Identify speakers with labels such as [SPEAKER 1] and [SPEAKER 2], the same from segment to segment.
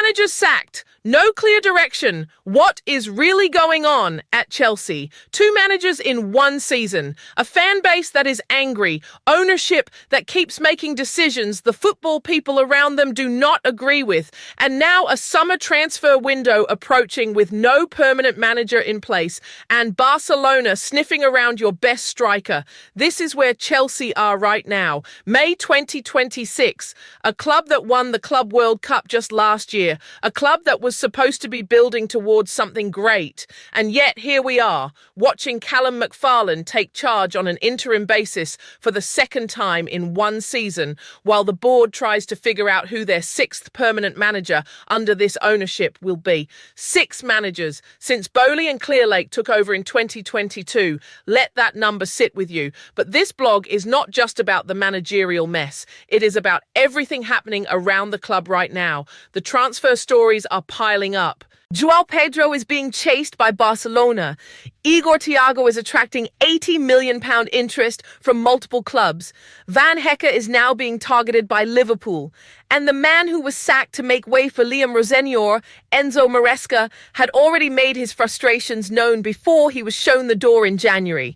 [SPEAKER 1] Manager sacked. No clear direction. What is really going on at Chelsea? Two managers in one season. A fan base that is angry. Ownership that keeps making decisions the football people around them do not agree with. And now a summer transfer window approaching with no permanent manager in place. And Barcelona sniffing around your best striker. This is where Chelsea are right now. May 2026. A club that won the Club World Cup just last year. A club that was supposed to be building towards something great. And yet here we are, watching Callum McFarlane take charge on an interim basis for the second time in one season, while the board tries to figure out who their sixth permanent manager under this ownership will be. 6 managers since Bowley and Clearlake took over in 2022. Let that number sit with you. But this blog is not just about the managerial mess. It is about everything happening around the club right now. The transfer stories are piling up. Joao Pedro is being chased by Barcelona. Igor Thiago is attracting £80 million interest from multiple clubs. Van Hecke is now being targeted by Liverpool. And the man who was sacked to make way for Rosenior, Enzo Maresca, had already made his frustrations known before he was shown the door in January.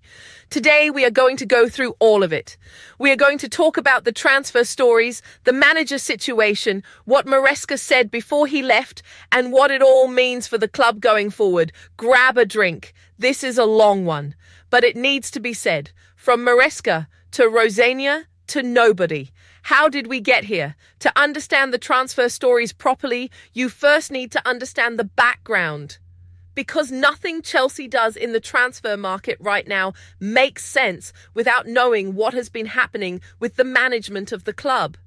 [SPEAKER 1] Today, we are going to go through all of it. We are going to talk about the transfer stories, the manager situation, what Maresca said before he left, and what it all means for the club going forward. Grab a drink. This is a long one, but it needs to be said. From Maresca to Rosenior to nobody. How did we get here? To understand the transfer stories properly, you first need to understand the background. Because nothing Chelsea does in the transfer market right now makes sense without knowing what has been happening with the management of the club.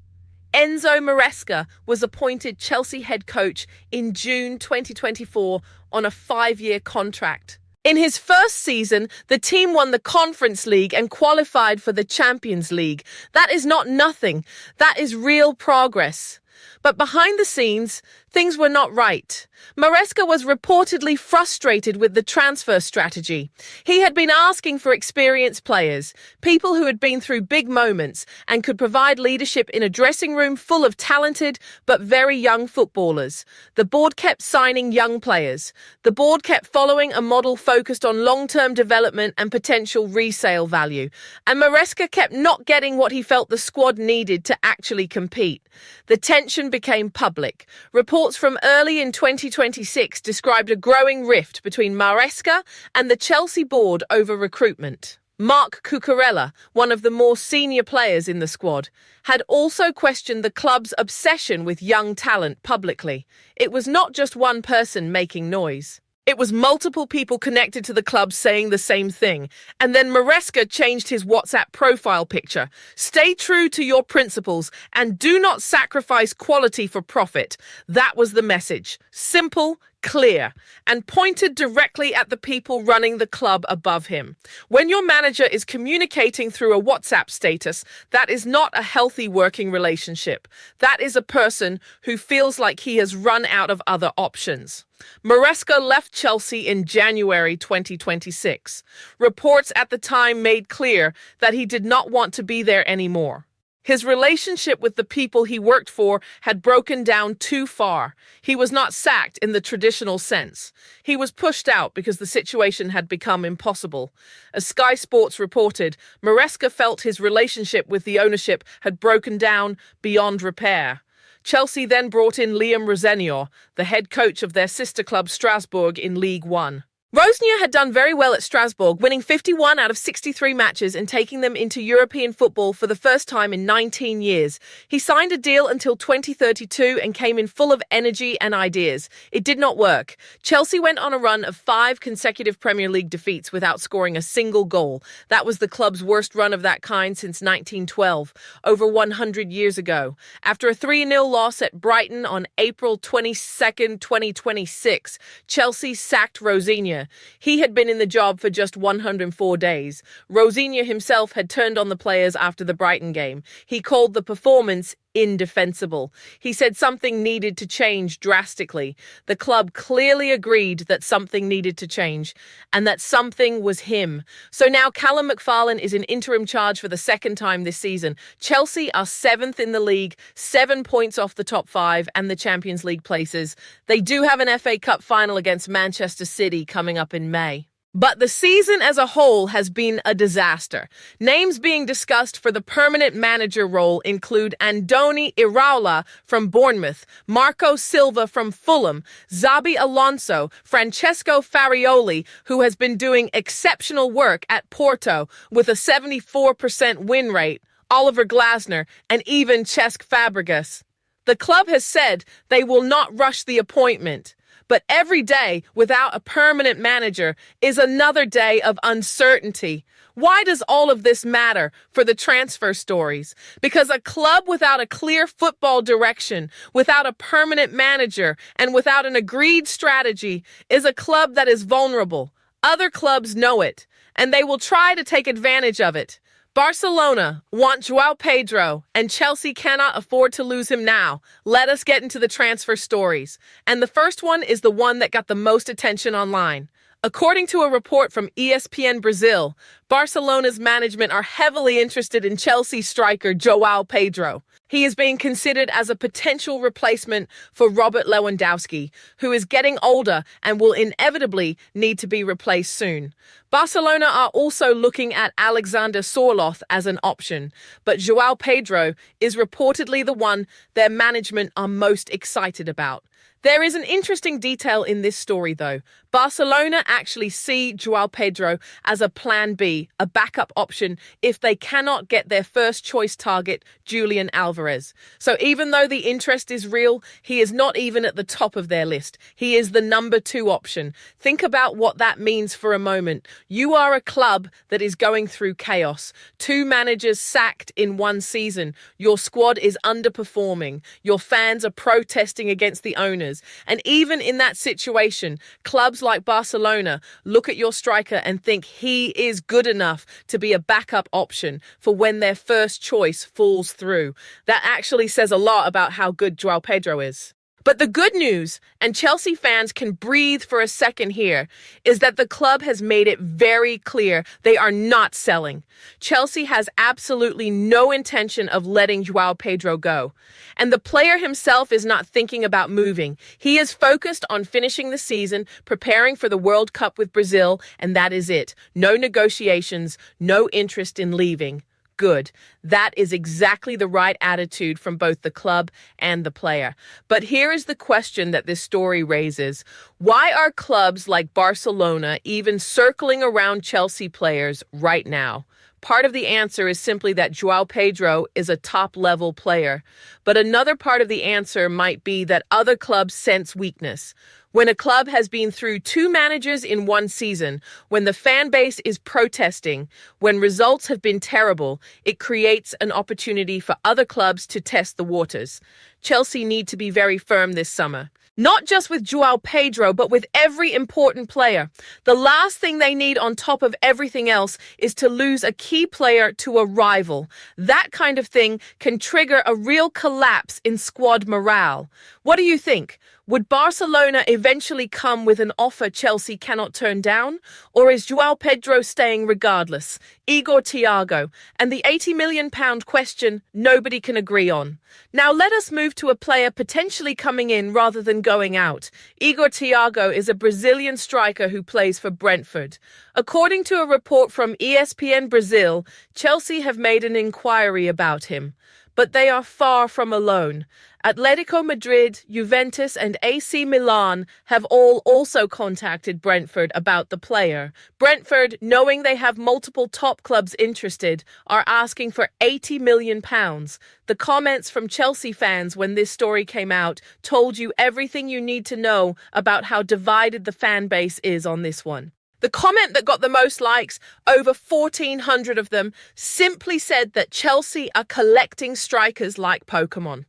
[SPEAKER 1] Enzo Maresca was appointed Chelsea head coach in June 2024 on a 5-year contract. In his first season, the team won the Conference League and qualified for the Champions League. That is not nothing. That is real progress. But behind the scenes, things were not right. Maresca was reportedly frustrated with the transfer strategy. He had been asking for experienced players, people who had been through big moments and could provide leadership in a dressing room full of talented but very young footballers. The board kept signing young players. The board kept following a model focused on long-term development and potential resale value. And Maresca kept not getting what he felt the squad needed to actually compete. The tension became public. Reports from early in 2026 described a growing rift between Maresca and the Chelsea board over recruitment. Marc Cucurella, one of the more senior players in the squad, had also questioned the club's obsession with young talent publicly. It was not just one person making noise. It was multiple people connected to the club saying the same thing. And then Maresca changed his WhatsApp profile picture. Stay true to your principles and do not sacrifice quality for profit. That was the message. Simple, clear, and pointed directly at the people running the club above him. When your manager is communicating through a WhatsApp status, that is not a healthy working relationship. That is a person who feels like he has run out of other options. Maresca left Chelsea in January 2026. Reports at the time made clear that he did not want to be there anymore. His relationship with the people he worked for had broken down too far. He was not sacked in the traditional sense. He was pushed out because the situation had become impossible. As Sky Sports reported, Maresca felt his relationship with the ownership had broken down beyond repair. Chelsea then brought in Rosenior, the head coach of their sister club Strasbourg in League One. Rosenior had done very well at Strasbourg, winning 51 out of 63 matches and taking them into European football for the first time in 19 years. He signed a deal until 2032 and came in full of energy and ideas. It did not work. Chelsea went on a run of 5 consecutive Premier League defeats without scoring a single goal. That was the club's worst run of that kind since 1912, over 100 years ago. After a 3-0 loss at Brighton on April 22, 2026, Chelsea sacked Rosenior. He had been in the job for just 104 days. Rosenior himself had turned on the players after the Brighton game. He called the performance indefensible. He said something needed to change drastically. The club clearly agreed that something needed to change, and that something was him. So now Callum McFarlane is in interim charge for the second time this season. Chelsea are 7th in the league, 7 points off the top 5 and the Champions League places. They do have an FA Cup final against Manchester City coming up in May. But the season as a whole has been a disaster. Names being discussed for the permanent manager role include Andoni Iraola from Bournemouth, Marco Silva from Fulham, Xabi Alonso, Francesco Farioli, who has been doing exceptional work at Porto with a 74% win rate, Oliver Glasner, and even Cesc Fabregas. The club has said they will not rush the appointment. But every day without a permanent manager is another day of uncertainty. Why does all of this matter for the transfer stories? Because a club without a clear football direction, without a permanent manager, and without an agreed strategy is a club that is vulnerable. Other clubs know it, and they will try to take advantage of it. Barcelona want Joao Pedro, and Chelsea cannot afford to lose him now. Let us get into the transfer stories. And the first one is the one that got the most attention online. According to a report from ESPN Brazil, Barcelona's management are heavily interested in Chelsea striker Joao Pedro. He is being considered as a potential replacement for Robert Lewandowski, who is getting older and will inevitably need to be replaced soon. Barcelona are also looking at Alexander Sorloth as an option, but Joao Pedro is reportedly the one their management are most excited about. There is an interesting detail in this story, though. Barcelona actually see Joao Pedro as a plan B, a backup option, if they cannot get their first choice target, Julian Alvarez. So even though the interest is real, he is not even at the top of their list. He is the number 2 option. Think about what that means for a moment. You are a club that is going through chaos. 2 managers sacked in 1 season. Your squad is underperforming. Your fans are protesting against the owners. And even in that situation, clubs like Barcelona look at your striker and think he is good enough to be a backup option for when their first choice falls through. That actually says a lot about how good Joao Pedro is. But the good news, and Chelsea fans can breathe for a second here, is that the club has made it very clear they are not selling. Chelsea has absolutely no intention of letting Joao Pedro go. And the player himself is not thinking about moving. He is focused on finishing the season, preparing for the World Cup with Brazil, and that is it. No negotiations, no interest in leaving. Good. That is exactly the right attitude from both the club and the player. But here is the question that this story raises. Why are clubs like Barcelona even circling around Chelsea players right now? Part of the answer is simply that Joao Pedro is a top-level player. But another part of the answer might be that other clubs sense weakness. When a club has been through 2 managers in 1 season, when the fan base is protesting, when results have been terrible, it creates an opportunity for other clubs to test the waters. Chelsea need to be very firm this summer. Not just with Joao Pedro, but with every important player. The last thing they need on top of everything else is to lose a key player to a rival. That kind of thing can trigger a real collapse in squad morale. What do you think? Would Barcelona eventually come with an offer Chelsea cannot turn down? Or is Joao Pedro staying regardless? Igor Thiago, and the £80 million question nobody can agree on. Now let us move to a player potentially coming in rather than going out. Igor Thiago is a Brazilian striker who plays for Brentford. According to a report from ESPN Brazil, Chelsea have made an inquiry about him. But they are far from alone. Atletico Madrid, Juventus and AC Milan have all also contacted Brentford about the player. Brentford, knowing they have multiple top clubs interested, are asking for £80 million. The comments from Chelsea fans when this story came out told you everything you need to know about how divided the fan base is on this one. The comment that got the most likes, over 1,400 of them, simply said that Chelsea are collecting strikers like Pokemon.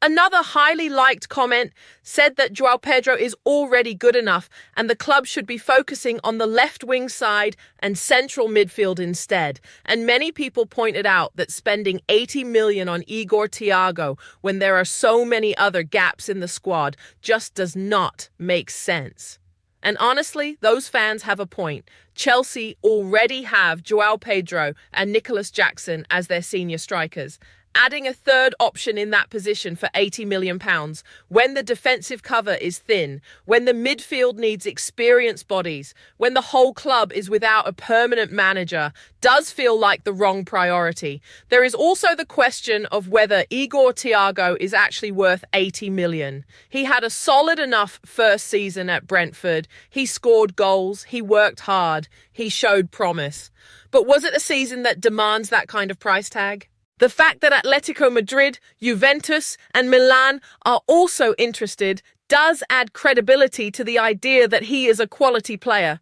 [SPEAKER 1] Another highly liked comment said that Joao Pedro is already good enough and the club should be focusing on the left wing side and central midfield instead. And many people pointed out that spending 80 million on Igor Thiago when there are so many other gaps in the squad just does not make sense. And honestly, those fans have a point. Chelsea already have Joao Pedro and Nicholas Jackson as their senior strikers. Adding a third option in that position for £80 million when the defensive cover is thin, when the midfield needs experienced bodies, when the whole club is without a permanent manager, does feel like the wrong priority. There is also the question of whether Igor Thiago is actually worth 80 million. He had a solid enough first season at Brentford. He scored goals. He worked hard. He showed promise. But was it a season that demands that kind of price tag? The fact that Atletico Madrid, Juventus, and Milan are also interested does add credibility to the idea that he is a quality player.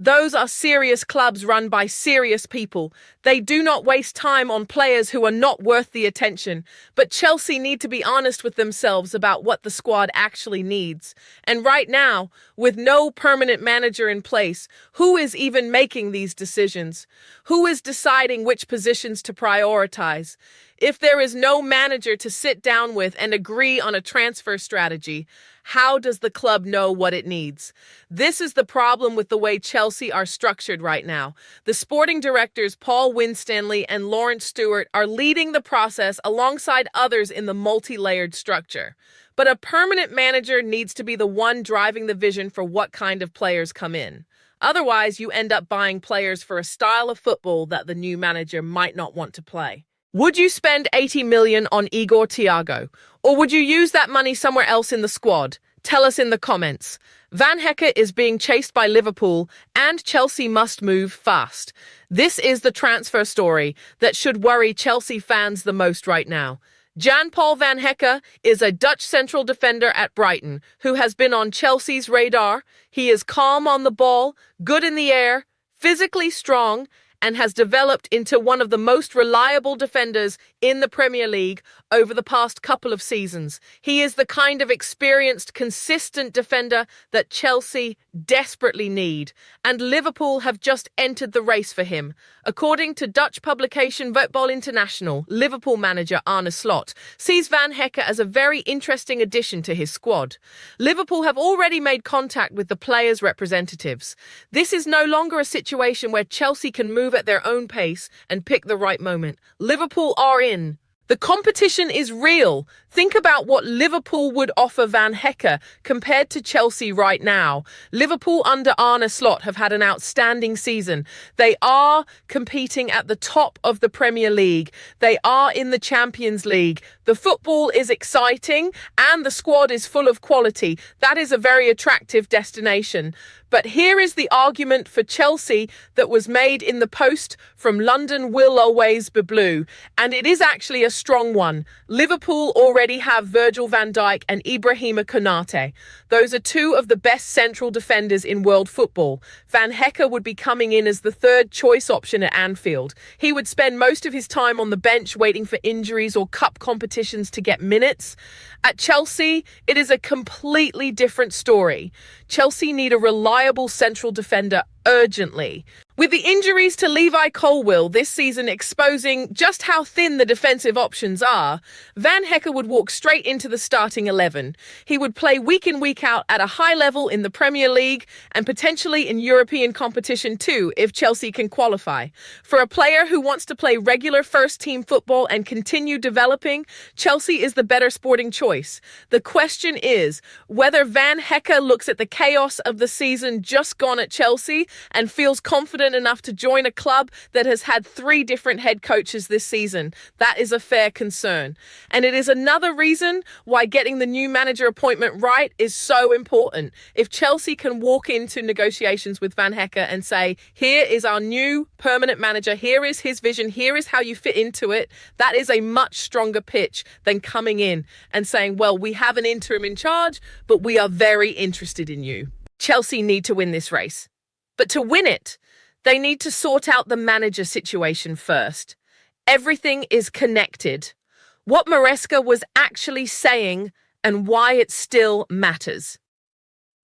[SPEAKER 1] Those are serious clubs run by serious people. They do not waste time on players who are not worth the attention. But Chelsea need to be honest with themselves about what the squad actually needs. And right now, with no permanent manager in place, who is even making these decisions? Who is deciding which positions to prioritize? If there is no manager to sit down with and agree on a transfer strategy, how does the club know what it needs? This is the problem with the way Chelsea are structured right now. The sporting directors Paul Winstanley and Lawrence Stewart are leading the process alongside others in the multi-layered structure. But a permanent manager needs to be the one driving the vision for what kind of players come in. Otherwise, you end up buying players for a style of football that the new manager might not want to play. Would you spend 80 million on Igor Thiago? Or would you use that money somewhere else in the squad? Tell us in the comments. Van Hecke is being chased by Liverpool and Chelsea must move fast. This is the transfer story that should worry Chelsea fans the most right now. Jan-Paul Van Hecke is a Dutch central defender at Brighton who has been on Chelsea's radar. He is calm on the ball, good in the air, physically strong, and has developed into one of the most reliable defenders in the Premier League over the past couple of seasons. He is the kind of experienced, consistent defender that Chelsea desperately need, and Liverpool have just entered the race for him. According to Dutch publication Voetbal International, Liverpool manager Arne Slot sees Van Hecke as a very interesting addition to his squad. Liverpool have already made contact with the players' representatives. This is no longer a situation where Chelsea can move at their own pace and pick the right moment. Liverpool are in. The competition is real. Think about what Liverpool would offer Van Hecke compared to Chelsea right now. Liverpool under Arne Slot have had an outstanding season. They are competing at the top of the Premier League. They are in the Champions League. The football is exciting and the squad is full of quality. That is a very attractive destination. But here is the argument for Chelsea that was made in the Post from London will always be blue. And it is actually a strong one. Liverpool already have Virgil van Dijk and Ibrahima Konate. Those are two of the best central defenders in world football. Van Hecke would be coming in as the third choice option at Anfield. He would spend most of his time on the bench waiting for injuries or cup competitions to get minutes. At Chelsea, it is a completely different story. Chelsea need a reliable central defender urgently. With the injuries to Levi Colwill this season exposing just how thin the defensive options are, Van Hecke would walk straight into the starting 11. He would play week in, week out at a high level in the Premier League and potentially in European competition too if Chelsea can qualify. For a player who wants to play regular first-team football and continue developing, Chelsea is the better sporting choice. The question is whether Van Hecke looks at the chaos of the season just gone at Chelsea and feels confident enough to join a club that has had 3 different head coaches this season. That is a fair concern. And it is another reason why getting the new manager appointment right is so important. If Chelsea can walk into negotiations with Van Hecke and say, here is our new permanent manager, here is his vision, here is how you fit into it, that is a much stronger pitch than coming in and saying, well, we have an interim in charge, but we are very interested in you. Chelsea need to win this race. But to win it, they need to sort out the manager situation first. Everything is connected. what Maresca was actually saying and why it still matters.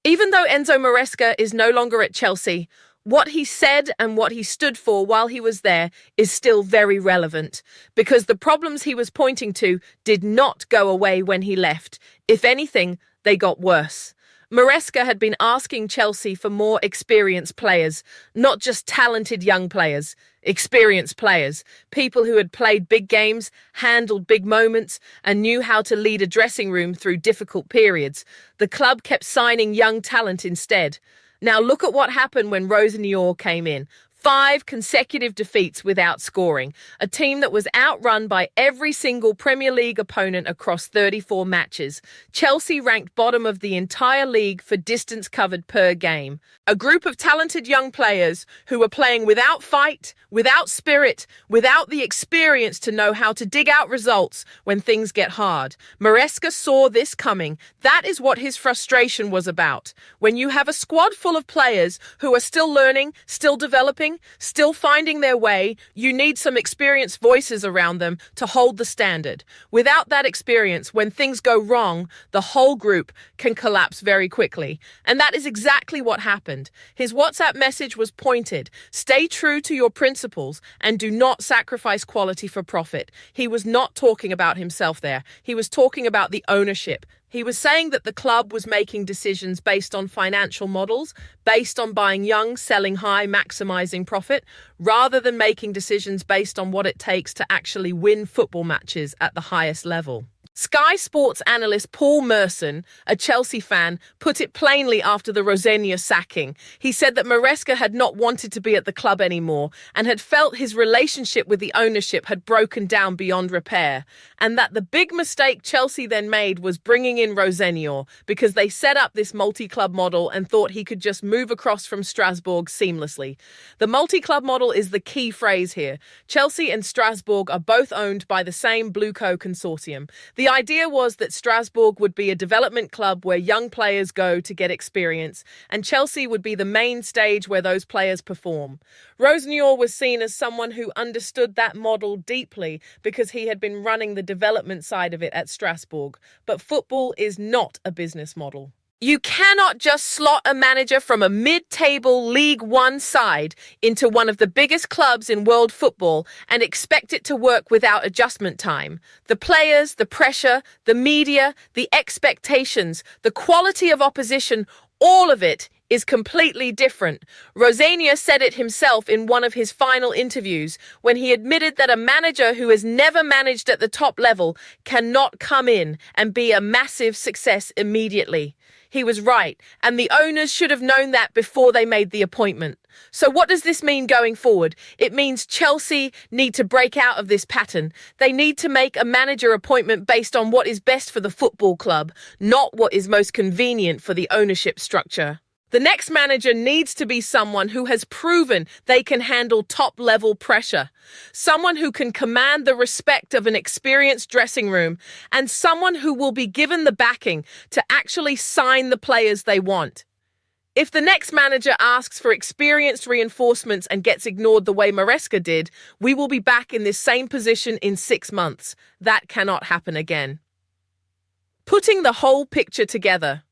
[SPEAKER 1] Even though Enzo Maresca is no longer at Chelsea, what he said and what he stood for while he was there is still very relevant, because the problems he was pointing to did not go away when he left. If anything, they got worse. Maresca had been asking Chelsea for more experienced players, not just talented young players, experienced players, people who had played big games, handled big moments, and knew how to lead a dressing room through difficult periods. The club kept signing young talent instead. Now look at what happened when Rosenior came in. 5 consecutive defeats without scoring. A team that was outrun by every single Premier League opponent across 34 matches. Chelsea ranked bottom of the entire league for distance covered per game. A group of talented young players who were playing without fight, without spirit, without the experience to know how to dig out results when things get hard. Maresca saw this coming. That is what his frustration was about. When you have a squad full of players who are still learning, still developing, still finding their way, you need some experienced voices around them to hold the standard. Without that experience, when things go wrong, the whole group can collapse very quickly. And that is exactly what happened. His WhatsApp message was pointed. Stay true to your principles and do not sacrifice quality for profit. He was not talking about himself there. He was talking about the ownership. He was saying that the club was making decisions based on financial models, based on buying young, selling high, maximizing profit, rather than making decisions based on what it takes to actually win football matches at the highest level. Sky Sports analyst Paul Merson, a Chelsea fan, put it plainly after the Rosenior sacking. He said that Maresca had not wanted to be at the club anymore and had felt his relationship with the ownership had broken down beyond repair, and that the big mistake Chelsea then made was bringing in Rosenior because they set up this multi-club model and thought he could just move across from Strasbourg seamlessly. The multi-club model is the key phrase here. Chelsea and Strasbourg are both owned by the same Blueco consortium. The idea was that Strasbourg would be a development club where young players go to get experience, and Chelsea would be the main stage where those players perform. Rosenior was seen as someone who understood that model deeply because he had been running the development side of it at Strasbourg. But football is not a business model. You cannot just slot a manager from a mid-table League One side into one of the biggest clubs in world football and expect it to work without adjustment time. The players, the pressure, the media, the expectations, the quality of opposition, all of it is completely different. Rosenior said it himself in one of his final interviews when he admitted that a manager who has never managed at the top level cannot come in and be a massive success immediately. He was right, and the owners should have known that before they made the appointment. So what does this mean going forward? It means Chelsea need to break out of this pattern. They need to make a manager appointment based on what is best for the football club, not what is most convenient for the ownership structure. The next manager needs to be someone who has proven they can handle top-level pressure, someone who can command the respect of an experienced dressing room, and someone who will be given the backing to actually sign the players they want. If the next manager asks for experienced reinforcements and gets ignored the way Maresca did, we will be back in this same position in 6 months. That cannot happen again. Putting the whole picture together.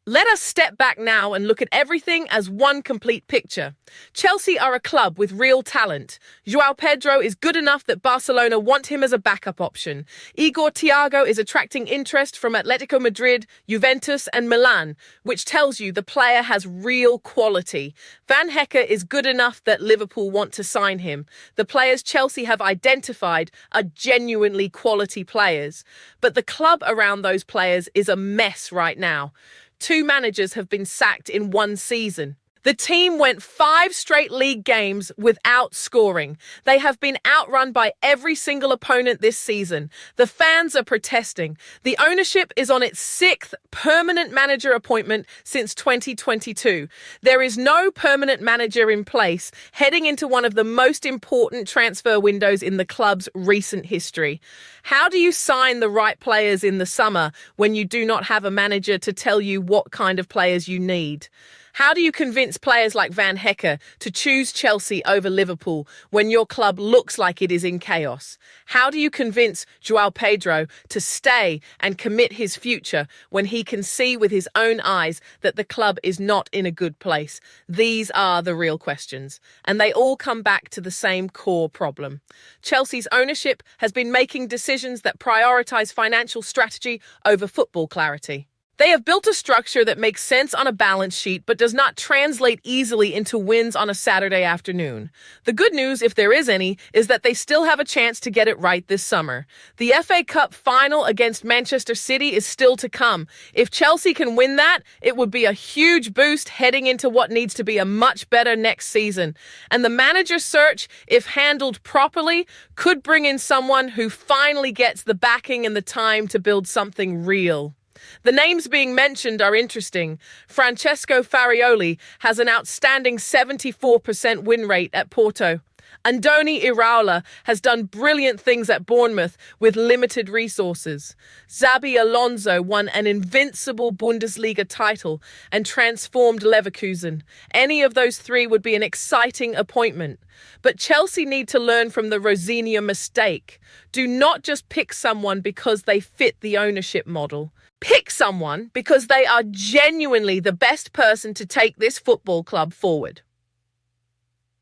[SPEAKER 1] Let us step back now and look at everything as one complete picture. Chelsea are a club with real talent. Joao Pedro is good enough that Barcelona want him as a backup option. Igor Thiago is attracting interest from Atletico Madrid, Juventus and Milan, which tells you the player has real quality. Van Hecke is good enough that Liverpool want to sign him. The players Chelsea have identified are genuinely quality players. But the club around those players is a mess right now. 2 managers have been sacked in 1 season. The team went 5 straight league games without scoring. They have been outrun by every single opponent this season. The fans are protesting. The ownership is on its 6th permanent manager appointment since 2022. There is no permanent manager in place heading into one of the most important transfer windows in the club's recent history. How do you sign the right players in the summer when you do not have a manager to tell you what kind of players you need? How do you convince players like Van Hecke to choose Chelsea over Liverpool when your club looks like it is in chaos? How do you convince Joao Pedro to stay and commit his future when he can see with his own eyes that the club is not in a good place? These are the real questions, and they all come back to the same core problem. Chelsea's ownership has been making decisions that prioritize financial strategy over football clarity. They have built a structure that makes sense on a balance sheet but does not translate easily into wins on a Saturday afternoon. The good news, if there is any, is that they still have a chance to get it right this summer. The FA Cup final against Manchester City is still to come. If Chelsea can win that, it would be a huge boost heading into what needs to be a much better next season. And the manager search, if handled properly, could bring in someone who finally gets the backing and the time to build something real. The names being mentioned are interesting. Francesco Farioli has an outstanding 74% win rate at Porto. Andoni Iraola has done brilliant things at Bournemouth with limited resources. Xabi Alonso won an invincible Bundesliga title and transformed Leverkusen. Any of those three would be an exciting appointment. But Chelsea need to learn from the Rosenior mistake. Do not just pick someone because they fit the ownership model. Pick someone because they are genuinely the best person to take this football club forward.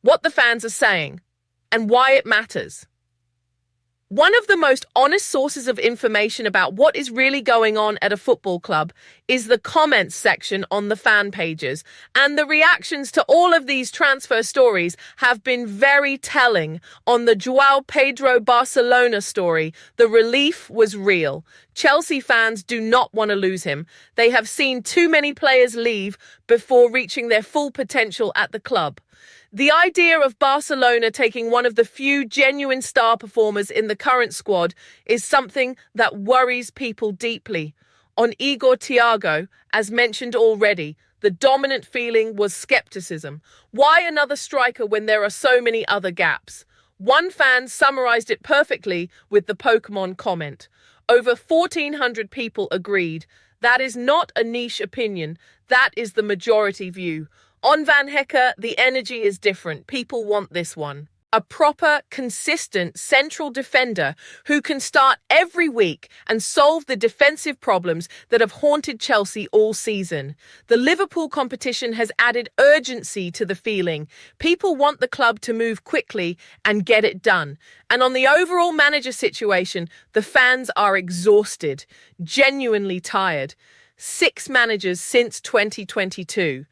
[SPEAKER 1] What the fans are saying and why it matters. One of the most honest sources of information about what is really going on at a football club is the comments section on the fan pages, and the reactions to all of these transfer stories have been very telling. On the Joao Pedro Barcelona story, the relief was real. Chelsea fans do not want to lose him. They have seen too many players leave before reaching their full potential at the club. The idea of Barcelona taking one of the few genuine star performers in the current squad is something that worries people deeply. On Igor Thiago, as mentioned already, the dominant feeling was skepticism. Why another striker when there are so many other gaps? One fan summarized it perfectly with the Pokemon comment. Over 1,400 people agreed. That is not a niche opinion. That is the majority view. On Van Hecke, the energy is different. People want this one. A proper, consistent central defender who can start every week and solve the defensive problems that have haunted Chelsea all season. The Liverpool competition has added urgency to the feeling. People want the club to move quickly and get it done. And on the overall manager situation, the fans are exhausted, genuinely tired. 6 managers since 2022.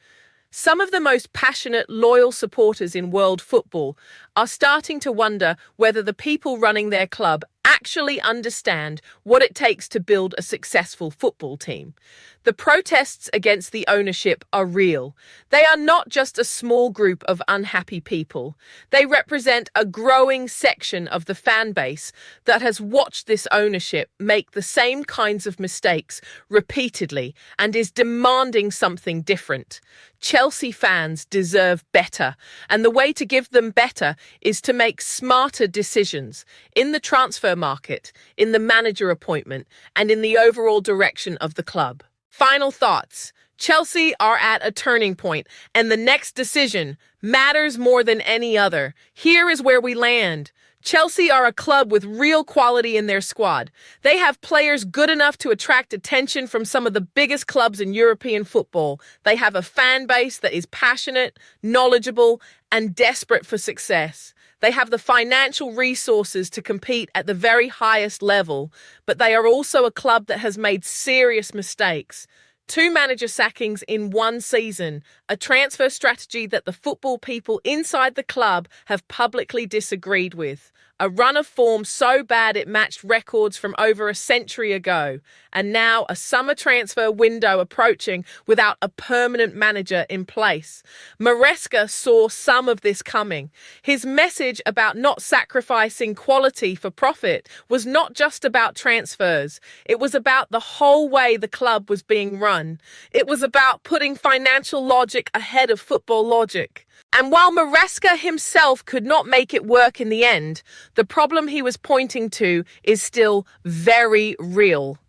[SPEAKER 1] Some of the most passionate, loyal supporters in world football are starting to wonder whether the people running their club actually understand what it takes to build a successful football team. The protests against the ownership are real. They are not just a small group of unhappy people. They represent a growing section of the fan base that has watched this ownership make the same kinds of mistakes repeatedly and is demanding something different. Chelsea fans deserve better, and the way to give them better is to make smarter decisions in the transfer market, in the manager appointment, and in the overall direction of the club. Final thoughts. Chelsea are at a turning point, and the next decision matters more than any other. Here is where we land. Chelsea are a club with real quality in their squad. They have players good enough to attract attention from some of the biggest clubs in European football. They have a fan base that is passionate, knowledgeable, and desperate for success. They have the financial resources to compete at the very highest level, but they are also a club that has made serious mistakes. 2 manager sackings in one season, a transfer strategy that the football people inside the club have publicly disagreed with. A run of form so bad it matched records from over a century ago. And now a summer transfer window approaching without a permanent manager in place. Maresca saw some of this coming. His message about not sacrificing quality for profit was not just about transfers. It was about the whole way the club was being run. It was about putting financial logic ahead of football logic. And while Maresca himself could not make it work in the end, the problem he was pointing to is still very real.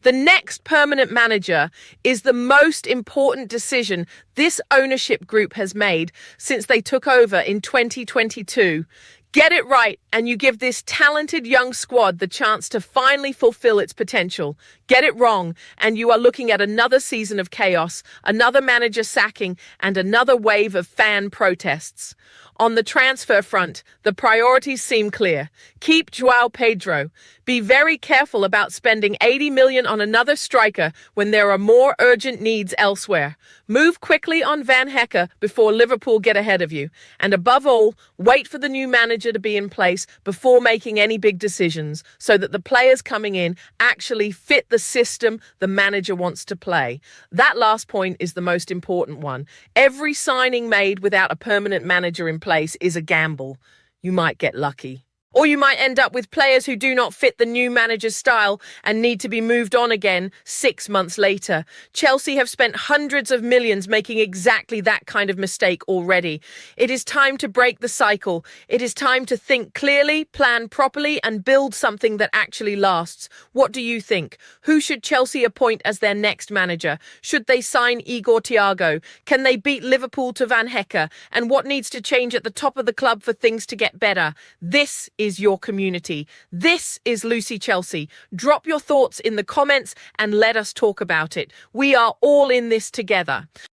[SPEAKER 1] The next permanent manager is the most important decision this ownership group has made since they took over in 2022. Get it right, and you give this talented young squad the chance to finally fulfill its potential. Get it wrong, and you are looking at another season of chaos, another manager sacking, and another wave of fan protests. On the transfer front, the priorities seem clear. Keep Joao Pedro. Be very careful about spending 80 million on another striker when there are more urgent needs elsewhere. Move quickly on Van Hecke before Liverpool get ahead of you. And above all, wait for the new manager to be in place before making any big decisions so that the players coming in actually fit the system the manager wants to play. That last point is the most important one. Every signing made without a permanent manager in place is a gamble. You might get lucky. Or you might end up with players who do not fit the new manager's style and need to be moved on again 6 months later. Chelsea have spent hundreds of millions making exactly that kind of mistake already. It is time to break the cycle. It is time to think clearly, plan properly, and build something that actually lasts. What do you think? Who should Chelsea appoint as their next manager? Should they sign Igor Thiago? Can they beat Liverpool to Van Hecke? And what needs to change at the top of the club for things to get better? This is your community. This is Lucy Chelsea. Drop your thoughts in the comments and let us talk about it. We are all in this together.